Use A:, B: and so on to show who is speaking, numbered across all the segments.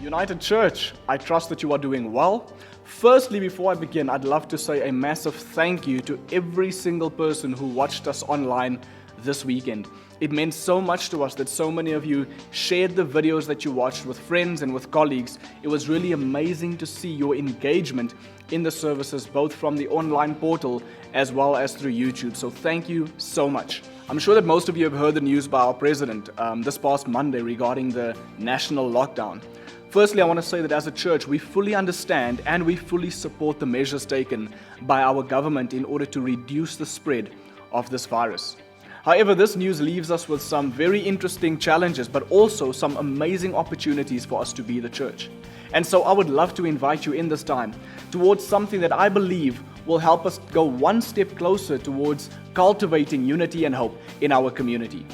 A: United Church, I trust that you are doing well. Firstly, before I begin, I'd love to say a massive thank you to every single person who watched us online this weekend. It meant so much to us that so many of you shared the videos that you watched with friends and with colleagues. It was really amazing to see your engagement in the services, both from the online portal as well as through YouTube. So thank you so much. I'm sure that most of you have heard the news by our president this past Monday regarding the national lockdown. Firstly, I want to say that as a church, we fully understand and we fully support the measures taken by our government in order to reduce the spread of this virus. However, this news leaves us with some very interesting challenges, but also some amazing opportunities for us to be the church. And so I would love to invite you in this time towards something that I believe will help us go one step closer towards cultivating unity and hope in our community.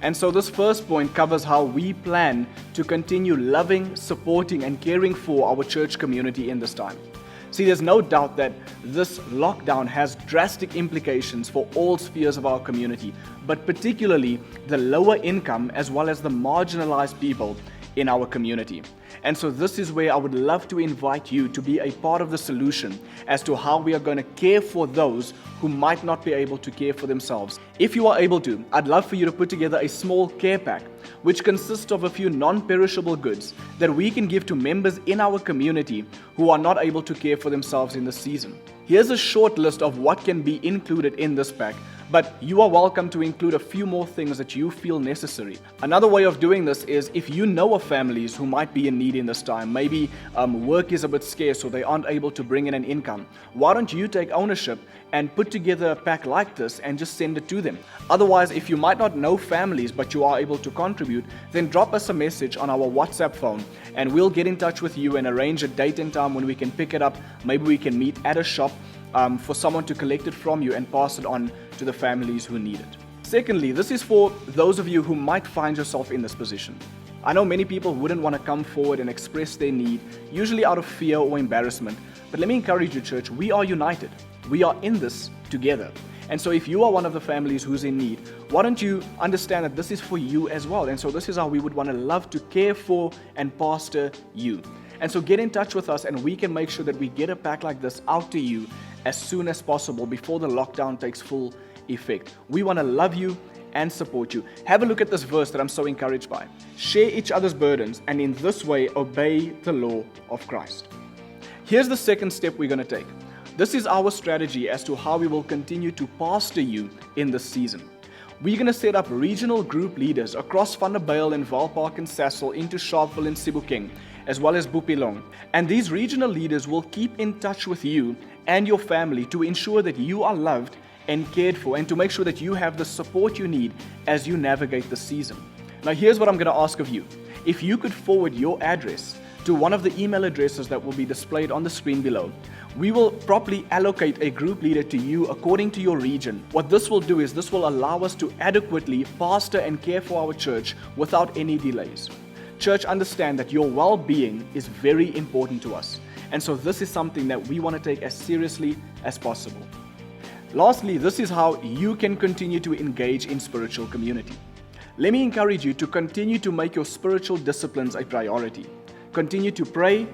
A: And so this first point covers how we plan to continue loving, supporting, and caring for our church community in this time. See, there's no doubt that this lockdown has drastic implications for all spheres of our community, but particularly the lower income as well as the marginalized people in our community. And so this is where I would love to invite you to be a part of the solution as to how we are going to care for those who might not be able to care for themselves. If you are able to, I'd love for you to put together a small care pack which consists of a few non-perishable goods that we can give to members in our community who are not able to care for themselves in this season. Here's a short list of what can be included in this pack, but you are welcome to include a few more things that you feel necessary. Another way of doing this is if you know of families who might be in need in this time, maybe work is a bit scarce or they aren't able to bring in an income, why don't you take ownership and put together a pack like this and just send it to them? Otherwise, if you might not know families but you are able to contribute, then drop us a message on our WhatsApp phone and we'll get in touch with you and arrange a date and time when we can pick it up. Maybe we can meet at a shop for someone to collect it from you and pass it on to the families who need it. Secondly, this is for those of you who might find yourself in this position. I know many people wouldn't want to come forward and express their need, usually out of fear or embarrassment. But let me encourage you, church, we are united. We are in this together. And so if you are one of the families who's in need, why don't you understand that this is for you as well? And so this is how we would want to love to care for and pastor you. And so get in touch with us and we can make sure that we get a pack like this out to you as soon as possible before the lockdown takes full effect. We want to love you and support you. Have a look at this verse that I'm so encouraged by. Share each other's burdens and in this way obey the law of Christ. Here's the second step we're going to take. This is our strategy as to how we will continue to pastor you in this season. We're going to set up regional group leaders across Vanderbijl and Valpark and Sasol into Sharpeville and Sebokeng, as well as Bupilong. And these regional leaders will keep in touch with you and your family to ensure that you are loved and cared for and to make sure that you have the support you need as you navigate the season. Now here's what I'm going to ask of you. If you could forward your address to one of the email addresses that will be displayed on the screen below, we will properly allocate a group leader to you according to your region. What this will do is this will allow us to adequately pastor and care for our church without any delays. Church, understand that your well-being is very important to us. And so this is something that we want to take as seriously as possible. Lastly, this is how you can continue to engage in spiritual community. Let me encourage you to continue to make your spiritual disciplines a priority. Continue to pray,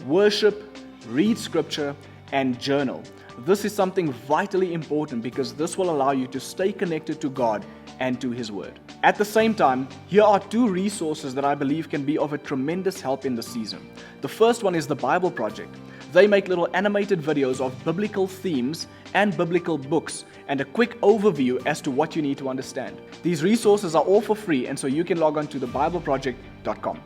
A: worship, read scripture, and journal. This is something vitally important because this will allow you to stay connected to God and to His Word. At the same time, here are two resources that I believe can be of a tremendous help in this season. The first one is the Bible Project. They make little animated videos of biblical themes and biblical books and a quick overview as to what you need to understand. These resources are all for free, and so you can log on to thebibleproject.com.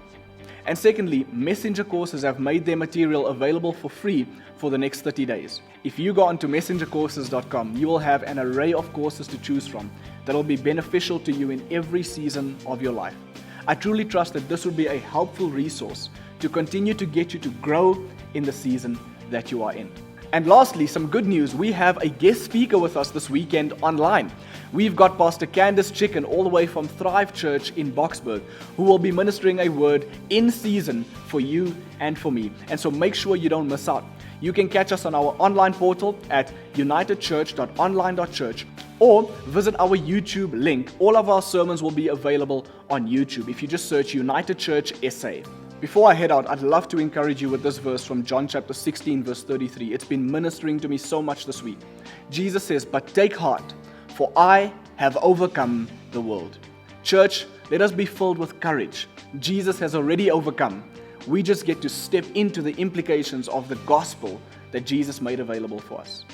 A: And secondly, Messenger courses have made their material available for free for the next 30 days. If you go onto messengercourses.com, you will have an array of courses to choose from that will be beneficial to you in every season of your life. I truly trust that this will be a helpful resource to continue to get you to grow in the season that you are in. And lastly, some good news. We have a guest speaker with us this weekend online. We've got Pastor Candace Chicken all the way from Thrive Church in Boksburg, who will be ministering a word in season for you and for me. And so make sure you don't miss out. You can catch us on our online portal at unitedchurch.online.church or visit our YouTube link. All of our sermons will be available on YouTube if you just search United Church SA. Before I head out, I'd love to encourage you with this verse from John chapter 16, verse 33. It's been ministering to me so much this week. Jesus says, "But take heart, for I have overcome the world." Church, let us be filled with courage. Jesus has already overcome. We just get to step into the implications of the gospel that Jesus made available for us.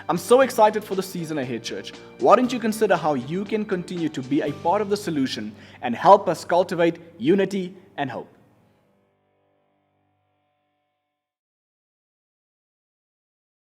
A: I'm so excited for the season ahead, church. Why don't you consider how you can continue to be a part of the solution and help us cultivate unity and hope?